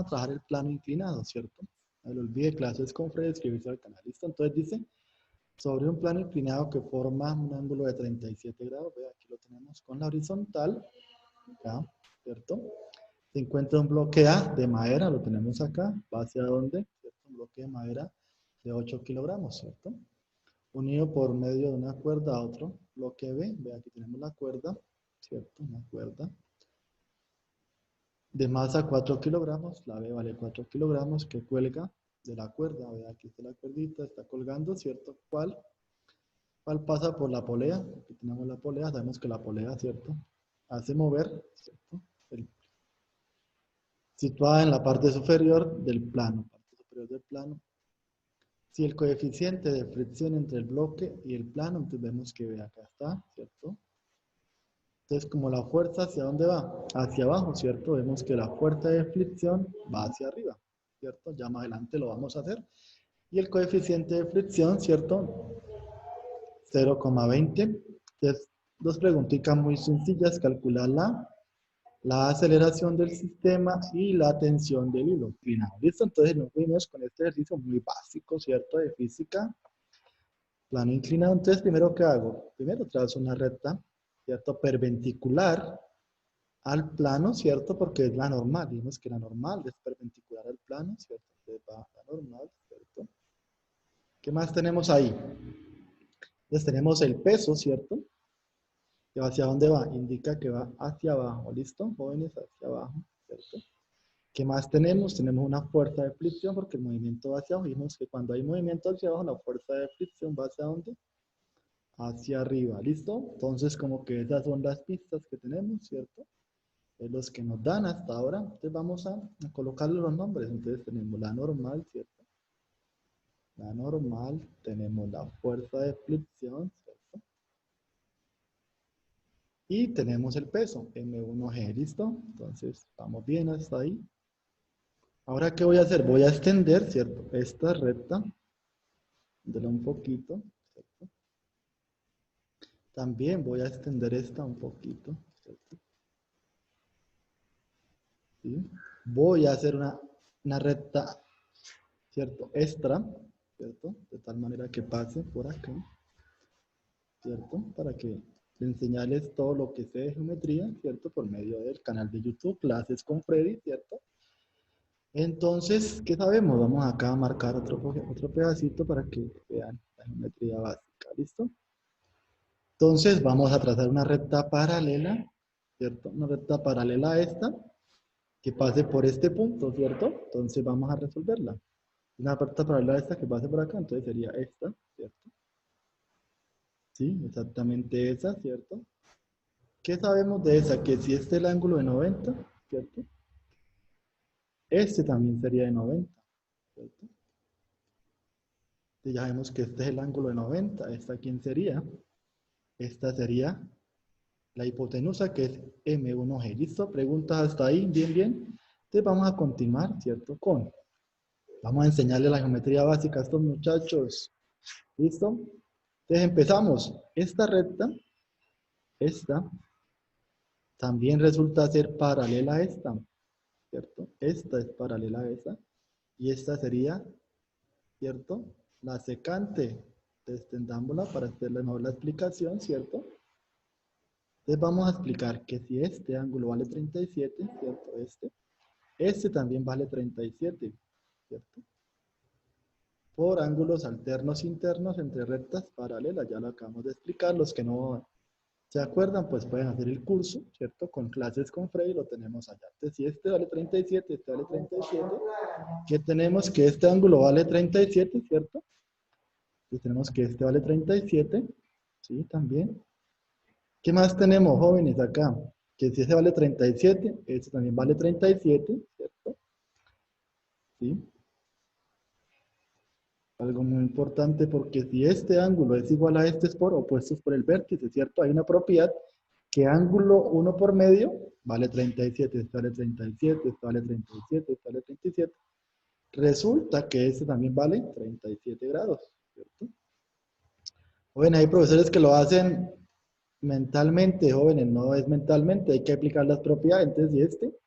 a trabajar el plano inclinado, ¿cierto? No le olvide clases con Fred, escribirse al canal. ¿Listo? Entonces dice, sobre un plano inclinado que forma un ángulo de 37 grados, vea, aquí lo tenemos con la horizontal, ¿ya? ¿Cierto? Se encuentra un bloque A de madera, lo tenemos acá, ¿va hacia dónde? ¿Cierto? Un bloque de madera de 8 kilogramos, ¿cierto? Unido por medio de una cuerda a otro bloque B, vea, aquí tenemos la cuerda, ¿cierto? Una cuerda de masa 4 kilogramos, la B vale 4 kilogramos, que cuelga de la cuerda, vea, aquí está la cuerdita, está colgando, ¿cierto? ¿Cuál pasa por la polea? Aquí tenemos la polea, sabemos que la polea, ¿cierto? Hace mover, ¿cierto? Situada en la parte superior del plano, Si el coeficiente de fricción entre el bloque y el plano, entonces vemos que ve, acá está, ¿cierto? Entonces, como la fuerza, ¿hacia dónde va? Hacia abajo, ¿cierto? Vemos que la fuerza de fricción va hacia arriba, ¿cierto? Ya más adelante lo vamos a hacer. Y el coeficiente de fricción, ¿cierto? 0,20. Entonces, dos preguntitas muy sencillas, calcular la aceleración del sistema y la tensión del hilo inclinado. ¿Listo? Entonces nos fuimos con este ejercicio muy básico, ¿cierto? De física. Plano inclinado. Entonces, primero, ¿qué hago? Primero trazo una recta, ¿cierto? Perpendicular al plano, ¿cierto? Porque es la normal. Vimos que la normal es perpendicular al plano, ¿cierto? Entonces va la normal, ¿cierto? ¿Qué más tenemos ahí? Entonces tenemos el peso, ¿cierto? ¿Que va hacia dónde va? Indica que va hacia abajo. ¿Listo? Jóvenes, hacia abajo, ¿cierto? ¿Qué más tenemos? Tenemos una fuerza de fricción porque el movimiento va hacia abajo. Vimos que cuando hay movimiento hacia abajo, la fuerza de fricción va hacia dónde? Hacia arriba. ¿Listo? Entonces, como que esas son las pistas que tenemos, ¿cierto? Es los que nos dan hasta ahora. Entonces, vamos a colocarle los nombres. Entonces, tenemos la normal, ¿cierto? La normal. Tenemos la fuerza de fricción, ¿cierto? Y tenemos el peso, M1G, ¿listo? Entonces, vamos bien hasta ahí. Ahora, ¿qué voy a hacer? Voy a extender, ¿cierto? Esta recta, de un poquito, ¿cierto? También voy a extender esta un poquito, ¿cierto? ¿Sí? Voy a hacer una recta, ¿cierto? Extra, ¿cierto? De tal manera que pase por acá, ¿cierto? Para que enseñarles todo lo que sé de geometría, ¿cierto? Por medio del canal de YouTube, Clases con Freddy, ¿cierto? Entonces, ¿qué sabemos? Vamos acá a marcar otro pedacito para que vean la geometría básica, ¿listo? Entonces, vamos a trazar una recta paralela, ¿cierto? Una recta paralela a esta, que pase por este punto, ¿cierto? Entonces, vamos a resolverla. Una recta paralela a esta que pase por acá, entonces sería esta, ¿cierto? Sí, exactamente esa, ¿cierto? ¿Qué sabemos de esa? Que si este es el ángulo de 90, ¿cierto? Este también sería de 90, ¿cierto? Ya vemos que este es el ángulo de 90. ¿Esta quién sería? Esta sería la hipotenusa, que es M1G. ¿Listo? Preguntas hasta ahí, bien, bien. Entonces vamos a continuar, ¿cierto? Vamos a enseñarle la geometría básica a estos muchachos. ¿Listo? Entonces empezamos. Esta, también resulta ser paralela a esta, ¿cierto? Esta es paralela a esta. Y esta sería, ¿cierto? La secante. Extendámosla para hacerle mejor la explicación, ¿cierto? Entonces vamos a explicar que si este ángulo vale 37, ¿cierto? Este también vale 37, ¿cierto? Por ángulos alternos internos entre rectas paralelas, ya lo acabamos de explicar. Los que no se acuerdan, pues pueden hacer el curso, ¿cierto? Con Clases con Freddy, lo tenemos allá. Entonces, si este vale 37, este vale 37, ¿qué tenemos? Que este ángulo vale 37, ¿cierto? Entonces tenemos que este vale 37, ¿sí? También. ¿Qué más tenemos, jóvenes, acá? Que si ese vale 37, este también vale 37, ¿cierto? ¿Sí? Algo muy importante porque si este ángulo es igual a este es por opuestos por el vértice, ¿cierto? Hay una propiedad que ángulo 1 por medio vale 37, este vale 37, este vale 37, este vale 37. Resulta que este también vale 37 grados, ¿cierto? Bueno, hay profesores que lo hacen mentalmente, jóvenes, no es mentalmente, hay que aplicar las propiedades. Entonces, si este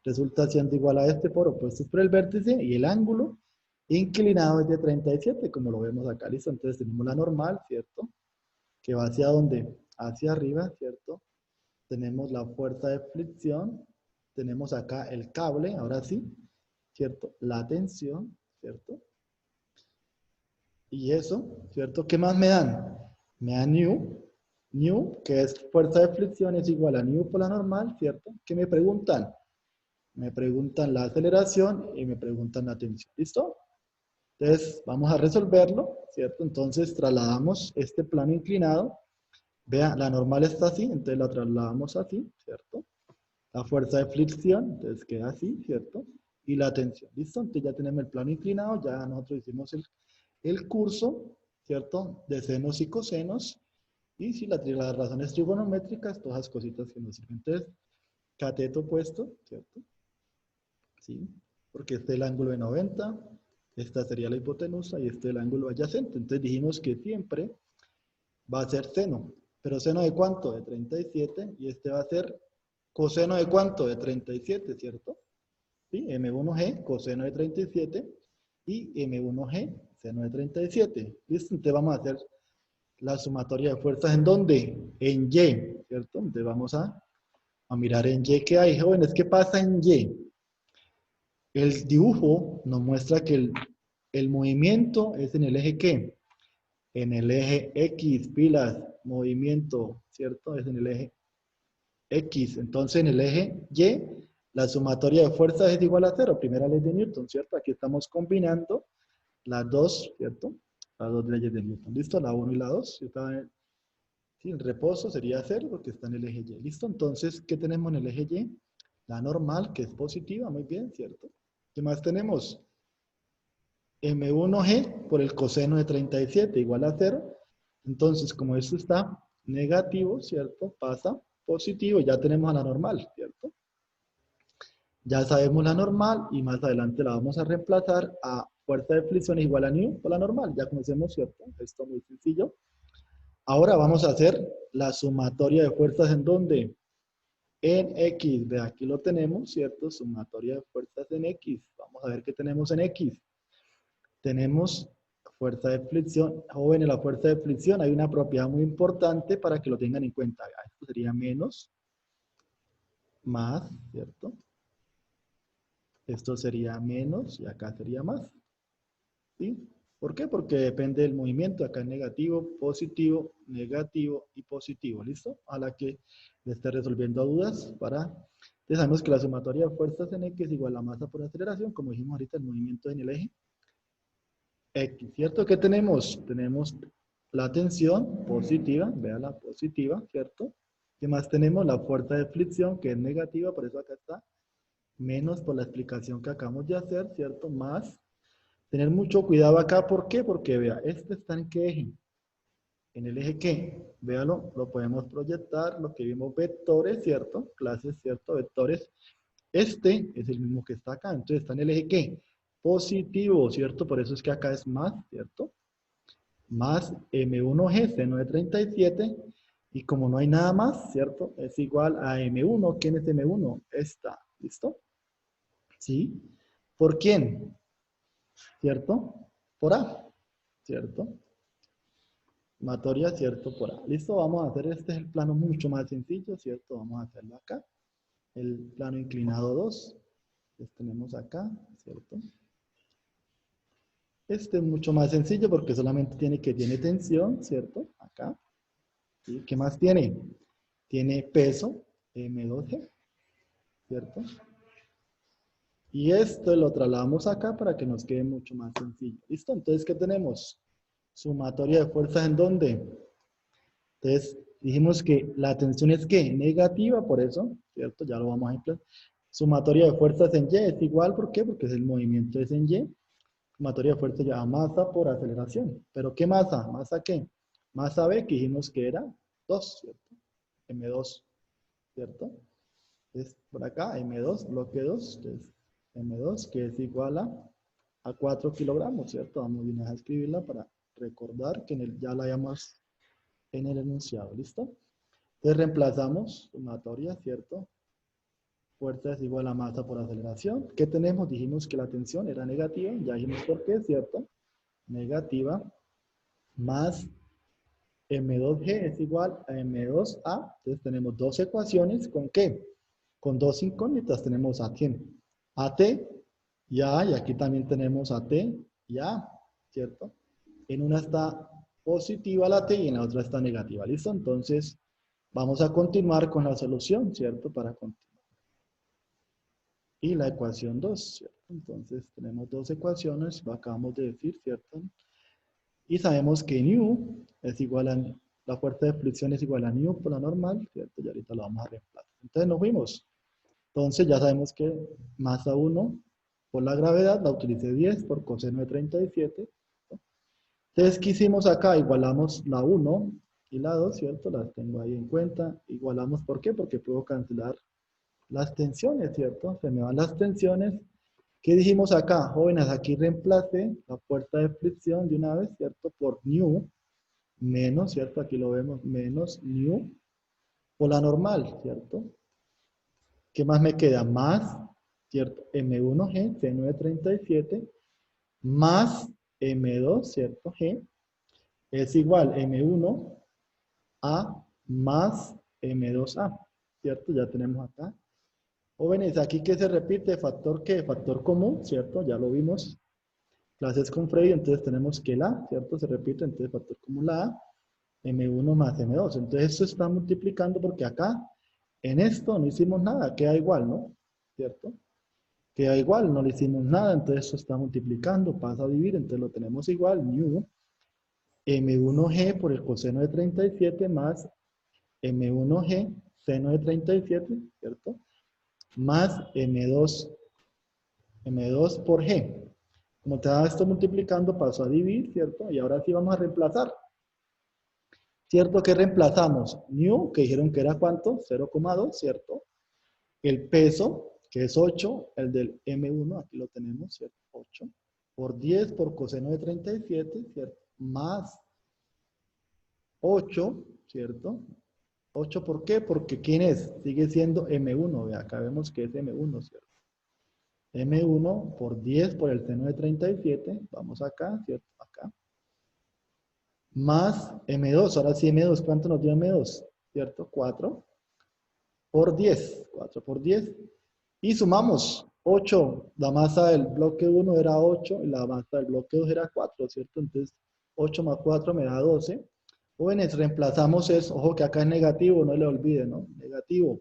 resulta siendo igual a este por opuestos por el vértice y el ángulo inclinado es de 37, como lo vemos acá, ¿listo? Entonces tenemos la normal, ¿cierto? Que va hacia dónde? Hacia arriba, ¿cierto? Tenemos la fuerza de fricción, tenemos acá el cable, ahora sí, ¿cierto? La tensión, ¿cierto? Y eso, ¿cierto? ¿Qué más me dan? Me dan new, que es fuerza de fricción, es igual a new por la normal, ¿cierto? ¿Qué me preguntan? Me preguntan la aceleración y me preguntan la tensión, ¿listo? Entonces, vamos a resolverlo, ¿cierto? Entonces, trasladamos este plano inclinado. Vea, la normal está así, entonces la trasladamos así, ¿cierto? La fuerza de fricción, entonces queda así, ¿cierto? Y la tensión, ¿listo? Entonces ya tenemos el plano inclinado, ya nosotros hicimos el curso, ¿cierto? De senos y cosenos, y si las razones trigonométricas, todas las cositas que nos sirven. Entonces, cateto opuesto, ¿cierto? ¿Sí? Porque este es el ángulo de 90, esta sería la hipotenusa y este es el ángulo adyacente. Entonces dijimos que siempre va a ser seno. ¿Pero seno de cuánto? De 37. Y este va a ser coseno de cuánto? De 37, ¿cierto? ¿Sí? M1G, coseno de 37. Y M1G, seno de 37. ¿Listo? Entonces vamos a hacer la sumatoria de fuerzas. ¿En dónde? En Y, ¿cierto? Entonces vamos a mirar en Y qué hay. Jóvenes, ¿qué pasa en Y? El dibujo nos muestra que el movimiento es en el eje ¿qué? En el eje X, pilas, movimiento, ¿cierto? Es en el eje X. Entonces, en el eje Y, la sumatoria de fuerzas es igual a 0. Primera ley de Newton, ¿cierto? Aquí estamos combinando las dos, ¿cierto? Las dos leyes de Newton. ¿Listo? La 1 y la 2. Sí, en reposo sería 0 porque está en el eje Y. ¿Listo? Entonces, ¿qué tenemos en el eje Y? La normal, que es positiva, muy bien, ¿cierto? ¿Qué más tenemos? M1G por el coseno de 37 igual a 0. Entonces, como esto está negativo, ¿cierto? Pasa positivo, ya tenemos a la normal, ¿cierto? Ya sabemos la normal y más adelante la vamos a reemplazar a fuerza de fricción igual a nu por la normal. Ya conocemos, ¿cierto? Esto es muy sencillo. Ahora vamos a hacer la sumatoria de fuerzas en donde en X. De aquí lo tenemos, ¿cierto? Sumatoria de fuerzas en X. Vamos a ver qué tenemos en X. Tenemos fuerza de fricción. Jóvenes, la fuerza de fricción hay una propiedad muy importante para que lo tengan en cuenta. Esto sería menos, más, ¿cierto? Esto sería menos y acá sería más. ¿Sí? ¿Por qué? Porque depende del movimiento. Acá es negativo y positivo. ¿Listo? A la que le esté resolviendo dudas para... Entonces sabemos que la sumatoria de fuerzas en X es igual a masa por aceleración. Como dijimos ahorita, el movimiento en el eje X, ¿cierto? ¿Qué tenemos? Tenemos la tensión positiva, vea la positiva, ¿cierto? ¿Qué más tenemos? La fuerza de fricción, que es negativa, por eso acá está, menos por la explicación que acabamos de hacer, ¿cierto? Más. Tener mucho cuidado acá, ¿por qué? Porque vea, este está en qué eje. ¿En el eje qué? Véalo, lo podemos proyectar, lo que vimos vectores, ¿cierto? Clases, ¿cierto? Vectores. Este es el mismo que está acá, entonces está en el eje ¿qué? Positivo, ¿cierto? Por eso es que acá es más, ¿cierto? Más M1G, seno de 37, y como no hay nada más, ¿cierto? Es igual a M1. ¿Quién es M1? Esta, ¿listo? ¿Sí? ¿Por quién? ¿Cierto? Por A, ¿cierto? Sumatoria, ¿cierto? Por A. ¿Listo? Vamos a hacer, este es el plano mucho más sencillo, ¿cierto? Vamos a hacerlo acá. El plano inclinado 2. Entonces tenemos acá, ¿cierto? Este es mucho más sencillo porque solamente tiene tensión, ¿cierto? Acá. ¿Sí? ¿Qué más tiene? Tiene peso, M2G, ¿cierto? Y esto lo trasladamos acá para que nos quede mucho más sencillo. ¿Listo? Entonces, ¿qué tenemos? Sumatoria de fuerzas ¿en dónde? Entonces, dijimos que la tensión es ¿qué? Negativa, por eso, ¿cierto? Ya lo vamos a emplear. Sumatoria de fuerzas en Y es igual, ¿por qué? Porque el movimiento es en Y. Sumatoria de fuerzas ya masa por aceleración. ¿Pero qué masa? ¿Masa qué? Masa B, que dijimos que era 2, ¿cierto? M2, ¿cierto? Es por acá, M2, bloque 2, entonces M2, que es igual a 4 kilogramos, ¿cierto? Vamos bien a escribirla para recordar que ya la hayamos en el enunciado, ¿listo? Entonces reemplazamos sumatoria, ¿cierto? Fuerza es igual a masa por aceleración. ¿Qué tenemos? Dijimos que la tensión era negativa, ya dijimos por qué, ¿cierto? Negativa más M2G es igual a M2A. Entonces tenemos dos ecuaciones, ¿con qué? Con dos incógnitas. Tenemos a quién? A T y a A, y aquí también tenemos a T y a A, ¿cierto? En una está positiva la T y en la otra está negativa, ¿listo? Entonces vamos a continuar con la solución, ¿cierto? Para continuar. Y la ecuación 2, ¿cierto? Entonces tenemos dos ecuaciones, lo acabamos de decir, ¿cierto? Y sabemos que nu es igual a, la fuerza de fricción es igual a nu por la normal, ¿cierto? Y ahorita lo vamos a reemplazar. Entonces nos fuimos. Entonces ya sabemos que masa 1 por la gravedad la utilicé 10 por coseno de 37. ¿Cierto? Entonces, ¿qué hicimos acá? Igualamos la 1 y la 2, ¿cierto? Las tengo ahí en cuenta. Igualamos, ¿por qué? Porque puedo cancelar las tensiones, ¿cierto? Se me van las tensiones. ¿Qué dijimos acá? Jóvenes, aquí reemplace la fuerza de fricción de una vez, ¿cierto? Por nu menos, ¿cierto? Aquí lo vemos, menos nu por la normal, ¿cierto? ¿Qué más me queda? Más, ¿cierto? M1G, C937, más M2, ¿cierto? G, es igual M1A más M2A, ¿cierto? Ya tenemos acá. Jóvenes, aquí que se repite, factor ¿qué? Factor común, ¿cierto? Ya lo vimos. Clases con Freddy, entonces tenemos que la, ¿cierto? Se repite, entonces factor común la A, M1 más M2. Entonces esto está multiplicando porque acá, en esto no hicimos nada, queda igual, ¿no? ¿Cierto? Queda igual, no le hicimos nada, entonces esto está multiplicando, pasa a dividir, entonces lo tenemos igual, mu M1G por el coseno de 37 más M1G seno de 37, ¿cierto? Más M2 por G. Como te da esto multiplicando, pasó a dividir, ¿cierto? Y ahora sí vamos a reemplazar. ¿Cierto que reemplazamos? New, que dijeron que era ¿cuánto? 0,2, ¿cierto? El peso, que es 8, el del M1, aquí lo tenemos, ¿cierto? 8, por 10 por coseno de 37, ¿cierto? Más 8, ¿cierto? 8, ¿por qué? Porque ¿quién es? Sigue siendo M1, ve, acá vemos que es M1, ¿cierto? M1 por 10 por el seno de 37, vamos acá, ¿cierto? Acá. Más M2, ahora sí M2, ¿cuánto nos dio M2? ¿Cierto? 4 por 10, 4 por 10. Y sumamos 8, la masa del bloque 1 era 8 y la masa del bloque 2 era 4, ¿cierto? Entonces 8 más 4 me da 12. Jóvenes, reemplazamos eso, ojo que acá es negativo, no le olviden, ¿no? Negativo.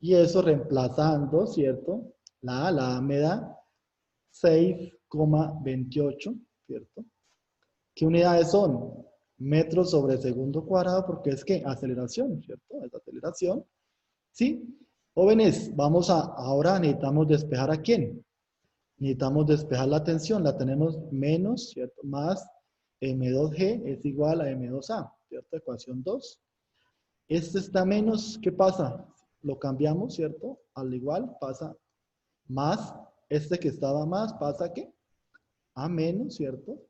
Y eso reemplazando, ¿cierto? La A me da 6,28, ¿cierto? ¿Qué unidades son? Metros sobre segundo cuadrado, porque es que aceleración, ¿cierto? Es aceleración. ¿Sí? Jóvenes, ahora necesitamos despejar ¿a quién? Necesitamos despejar la tensión, la tenemos menos, ¿cierto? Más M2G es igual a M2A, ¿cierto? Ecuación 2. Este está menos, ¿qué pasa? Lo cambiamos, ¿cierto? Al igual pasa más, este que estaba más pasa ¿a qué? A menos, ¿cierto?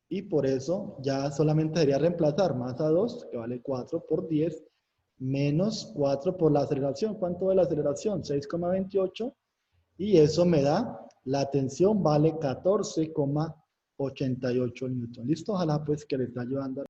Y por eso ya solamente sería reemplazar más a 2, que vale 4 por 10, menos 4 por la aceleración. ¿Cuánto es la aceleración? 6,28. Y eso me da, la tensión vale 14,88 newton. ¿Listo? Ojalá pues que les está ayudando.